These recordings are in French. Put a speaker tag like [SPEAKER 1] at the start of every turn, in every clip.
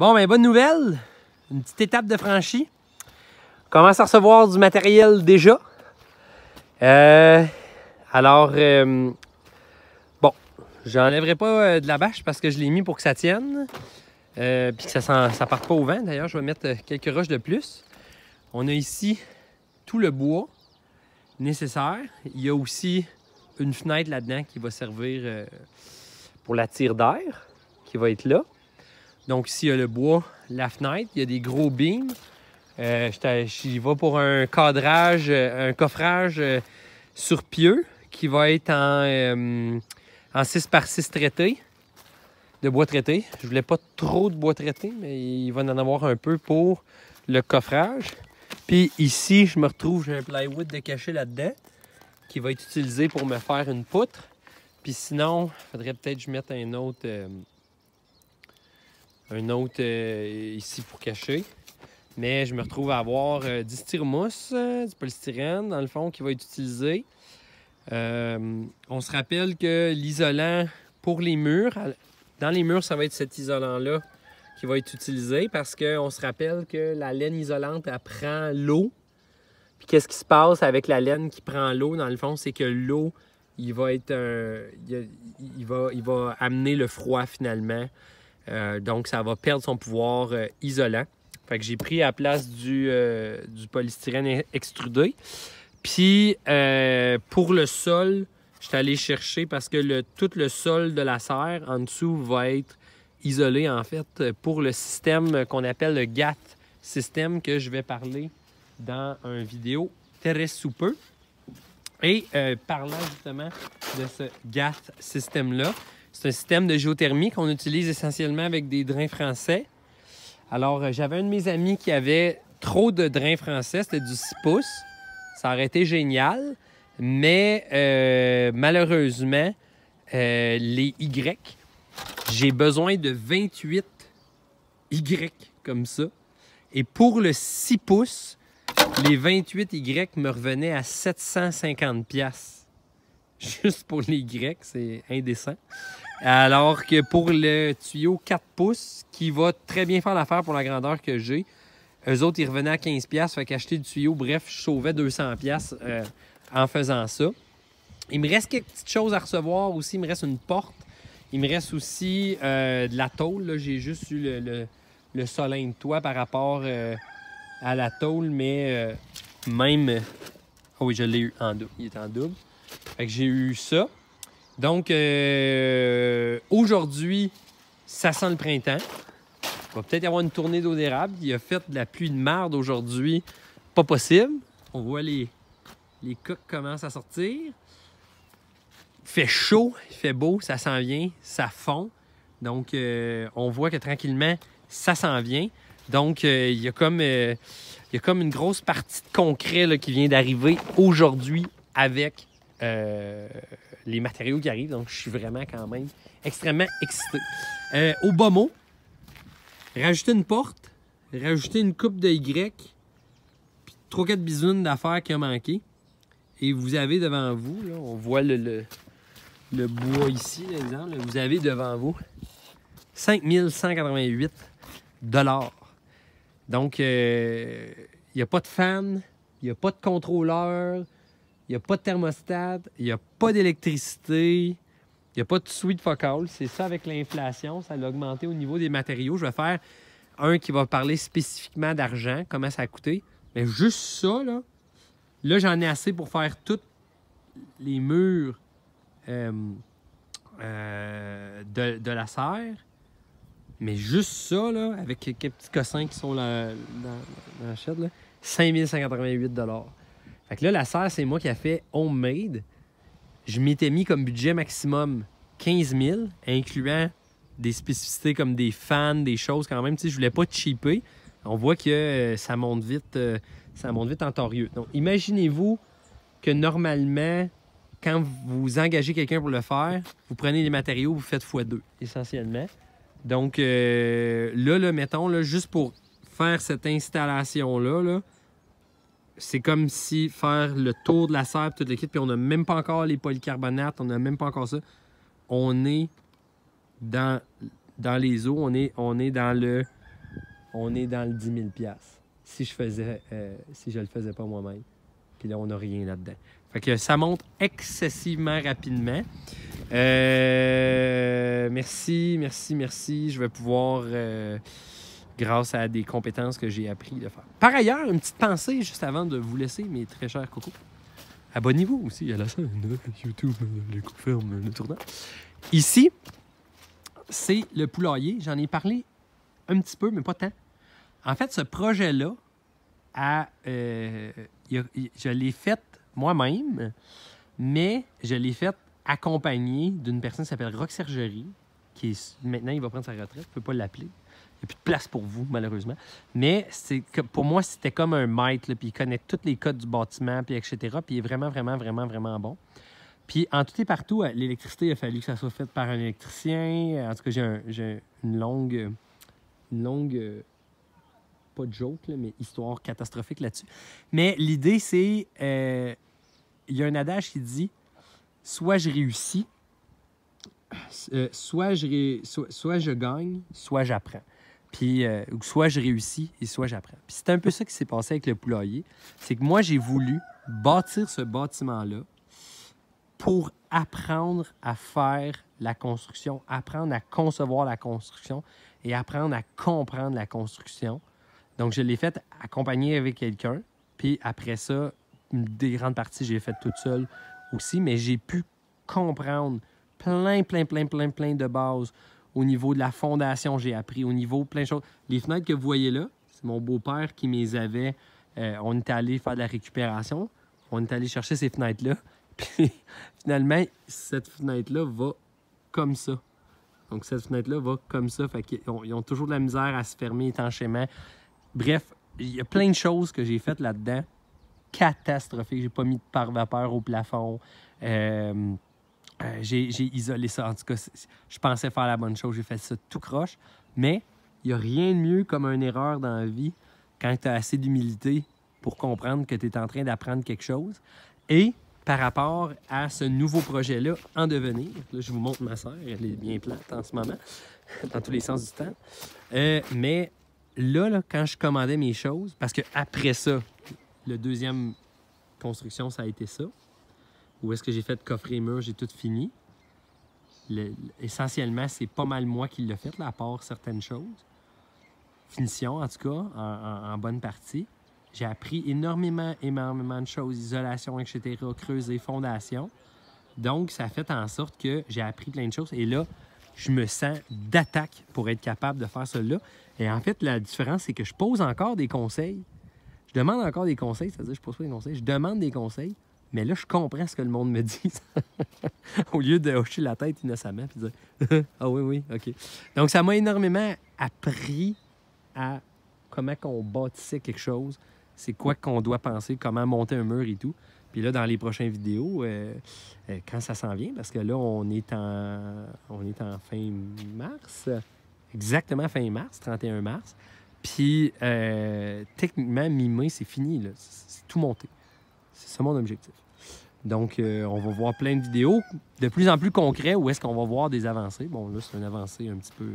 [SPEAKER 1] Bon, ben bonne nouvelle. Une petite étape de franchie. On commence à recevoir du matériel déjà. Bon, j'enlèverai pas de la bâche parce que je l'ai mis pour que ça tienne. Puis que ça parte pas au vent. D'ailleurs, je vais mettre quelques roches de plus. On a ici tout le bois nécessaire. Il y a aussi une fenêtre là-dedans qui va servir pour la tire d'air, qui va être là. Donc ici, il y a le bois, la fenêtre, il y a des gros beams. J'y vais pour un cadrage, un coffrage sur pieux qui va être en 6x6 traité, de bois traité. Je voulais pas trop de bois traité, mais il va en avoir un peu pour le coffrage. Puis ici, je me retrouve, j'ai un plywood de cachet là-dedans qui va être utilisé pour me faire une poutre. Puis sinon, il faudrait peut-être que je mette un autre ici pour cacher. Mais je me retrouve à avoir du styromousse, du polystyrène dans le fond qui va être utilisé. On se rappelle que l'isolant pour les murs, dans les murs, ça va être cet isolant-là qui va être utilisé parce qu'on se rappelle que la laine isolante, elle prend l'eau. Puis qu'est-ce qui se passe avec la laine qui prend l'eau? Dans le fond, c'est que l'eau, il va amener le froid finalement. Donc, ça va perdre son pouvoir isolant. Fait que j'ai pris à la place du polystyrène extrudé. Puis, pour le sol, je suis allé chercher parce que tout le sol de la serre en dessous va être isolé, en fait, pour le système qu'on appelle le GATT système que je vais parler dans une vidéo très sous peu. Et parlant justement de ce GATT système-là, c'est un système de géothermie qu'on utilise essentiellement avec des drains français. Alors, j'avais un de mes amis qui avait trop de drains français, c'était du 6 pouces. Ça aurait été génial, mais malheureusement, les Y, j'ai besoin de 28 Y comme ça. Et pour le 6 pouces, les 28 Y me revenaient à 750$. Juste pour les Y, c'est indécent. Alors que pour le tuyau 4 pouces, qui va très bien faire l'affaire pour la grandeur que j'ai, eux autres, ils revenaient à 15$. Fait qu'acheter du tuyau, bref, je sauvais 200$ en faisant ça. Il me reste quelques petites choses à recevoir aussi. Il me reste une porte. Il me reste aussi de la tôle. J'ai juste eu le solin de toit par rapport à la tôle, mais même... Oh oui, je l'ai eu en double. Il est en double. Fait que j'ai eu ça. Donc, aujourd'hui, ça sent le printemps. Il va peut-être y avoir une tournée d'eau d'érable. Il a fait de la pluie de marde aujourd'hui. Pas possible. On voit les coques commencent à sortir. Il fait chaud, il fait beau, ça s'en vient, ça fond. Donc, on voit que tranquillement, ça s'en vient. Donc, il y a comme une grosse partie de concret là, qui vient d'arriver aujourd'hui avec les matériaux qui arrivent. Donc, je suis vraiment quand même extrêmement excité. Au bas mot, rajouter une porte, rajouter une coupe de Y, puis 3-4 bisounes d'affaires qui ont manqué. Et vous avez devant vous, là, on voit le bois ici, l'exemple. Vous avez devant vous 5188$. Donc, il n'y a pas de fan, il n'y a pas de contrôleur, il n'y a pas de thermostat, il n'y a pas d'électricité, il n'y a pas de suite focale. C'est ça avec l'inflation, ça a augmenté au niveau des matériaux. Je vais faire un qui va parler spécifiquement d'argent, comment ça a coûté. Mais juste ça, là j'en ai assez pour faire tous les murs de la serre. Mais juste ça, là, avec quelques petits cossins qui sont dans la chaîne, là, 5188$. Fait que là, la serre, c'est moi qui a fait homemade. Je m'étais mis comme budget maximum 15 000, incluant des spécificités comme des fans, des choses quand même. Tu sais, je voulais pas cheaper. On voit que ça monte vite en torieux. Donc, imaginez-vous que normalement, quand vous engagez quelqu'un pour le faire, vous prenez les matériaux, vous faites x2, essentiellement. Donc, là, mettons, là, juste pour faire cette installation-là, là, c'est comme si faire le tour de la serre, toute l'équipe, puis on n'a même pas encore les polycarbonates, on n'a même pas encore ça. On est dans les eaux, on est dans on est dans le 10 000 si je le faisais pas moi-même. Puis là, on n'a rien là-dedans. Fait que ça monte excessivement rapidement. Merci. Je vais pouvoir, grâce à des compétences que j'ai appris de faire. Par ailleurs, une petite pensée juste avant de vous laisser, mes très chers cocos. Abonnez-vous aussi à la chaîne YouTube, les confirme le tournant. Ici, c'est le poulailler. J'en ai parlé un petit peu, mais pas tant. En fait, ce projet-là, je l'ai fait moi-même, mais je l'ai fait accompagné d'une personne qui s'appelle Rox Sergerie, qui est, maintenant, il va prendre sa retraite. Je ne peux pas l'appeler. Il n'y a plus de place pour vous, malheureusement. Mais pour moi, c'était comme un maître, là, puis il connaît tous les codes du bâtiment, puis etc. Puis il est vraiment, vraiment, vraiment, vraiment bon. Puis en tout et partout, l'électricité, il a fallu que ça soit fait par un électricien. En tout cas, j'ai une longue pas de joke, là, mais histoire catastrophique là-dessus. Mais l'idée, c'est... il y a un adage qui dit « Soit je réussis, soit je gagne, soit j'apprends. » Puis, soit je réussis et soit j'apprends. Puis c'est un peu ça qui s'est passé avec le poulailler. C'est que moi, j'ai voulu bâtir ce bâtiment-là pour apprendre à faire la construction, apprendre à concevoir la construction et apprendre à comprendre la construction. Donc, je l'ai fait accompagner avec quelqu'un. Puis après ça, des grandes parties, j'ai fait toute seule aussi. Mais j'ai pu comprendre plein de bases. Au niveau de la fondation, j'ai appris. Au niveau plein de choses. Les fenêtres que vous voyez là, c'est mon beau-père qui me les avait. On est allé faire de la récupération. On est allé chercher ces fenêtres-là. Puis finalement, cette fenêtre-là va comme ça. Donc, cette fenêtre-là va comme ça. Fait qu'ils ont toujours de la misère à se fermer étanchement. Bref, il y a plein de choses que j'ai faites là-dedans. Catastrophiques. J'ai pas mis de pare-vapeur au plafond. J'ai isolé ça. En tout cas, je pensais faire la bonne chose. J'ai fait ça tout croche. Mais il n'y a rien de mieux comme une erreur dans la vie quand tu as assez d'humilité pour comprendre que tu es en train d'apprendre quelque chose. Et par rapport à ce nouveau projet-là en devenir, là, je vous montre ma sœur, elle est bien plate en ce moment, dans tous les sens du temps. Mais là, quand je commandais mes choses, parce que après ça, le deuxième construction, ça a été ça. Où est-ce que j'ai fait coffret et mur, j'ai tout fini. Essentiellement, c'est pas mal moi qui l'ai fait, là, à part certaines choses. Finition, en tout cas, en bonne partie. J'ai appris énormément de choses, isolation, etc., creuser, fondation. Donc, ça a fait en sorte que j'ai appris plein de choses. Et là, je me sens d'attaque pour être capable de faire cela. Et en fait, la différence, c'est que je pose encore des conseils. Je demande encore des conseils, c'est-à-dire je pose pas des conseils, je demande des conseils, mais là, je comprends ce que le monde me dit. Au lieu de hocher la tête innocemment et dire « Ah oui, OK. » Donc, ça m'a énormément appris à comment on bâtissait quelque chose, c'est quoi qu'on doit penser, comment monter un mur et tout. Puis là, dans les prochaines vidéos, quand ça s'en vient, parce que là, on est en fin mars, exactement fin mars, 31 mars. Puis, techniquement, mi-mai, c'est fini, là. C'est tout monté. C'est ça mon objectif. Donc, on va voir plein de vidéos de plus en plus concrets où est-ce qu'on va voir des avancées. Bon, là, c'est une avancée un petit peu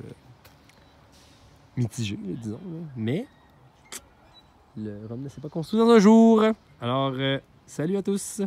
[SPEAKER 1] mitigée, disons. Là. Mais le Rome ne s'est pas construit dans un jour. Alors, salut à tous!